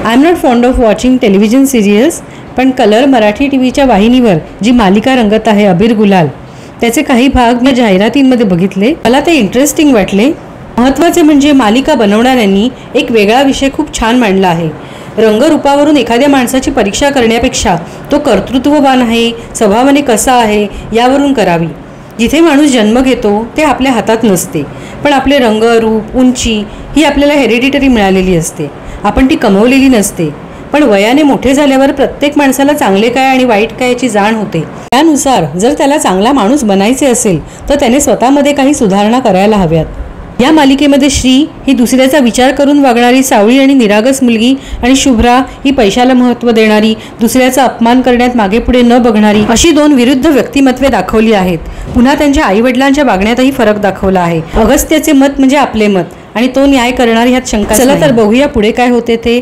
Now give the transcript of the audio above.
I am not fond of watching television serials, पण colour Marathi टीव्हीच्या वाहिनीवर जी मालिका रंगत आहे अबीर गुलाल, त्याचे काही भाग मी जाहिरातींमध्ये बघितले. मला ते इंटरेस्टिंग वाटले. महत्त्वाचे म्हणजे मालिका बनवणाऱ्यांनी एक वेगळा विषय खूप छान मांडला आहे. रंगरूपावरून एखाद्या माणसाची परीक्षा करण्यापेक्षा तो कर्तृत्ववान आहे, स्वभावाने कसा आहे यावरून करावी. जिथे माणूस जन्म घेतो ते आपल्या हातात नसते, पण आपले रंग, रूप, उंची ही आपल्याला हेरिडिटरी मिळालेली असते. आपण ती कमवलेली नसते. पण वयाने मोठे झाल्यावर प्रत्येक माणसाला चांगले काय आणि वाईट काय याची जाण होते. त्यानुसार जर त्याला चांगला माणूस बनायचे असेल तर त्याने स्वतःमध्ये काही सुधारणा करायला हव्यात. या मालिकेमध्ये श्री ही दुसऱ्याचा विचार करून वागणारी सावळी आणि निरागस मुलगी, आणि शुभ्रा ही पैशाला महत्त्व देणारी, दुसऱ्याचा अपमान करण्यात मागे पुढे न बघणारी, अशी दोन विरुद्ध व्यक्तिमत्वे दाखवली आहेत. पुन्हा त्यांच्या आईवडिलांच्या वागण्यातही फरक दाखवला आहे. अगस्त्याचे मत म्हणजे आपले मत, आणि तो न्याय करणार ह्यात शंका. चला तर बघूया पुढे काय होते ते.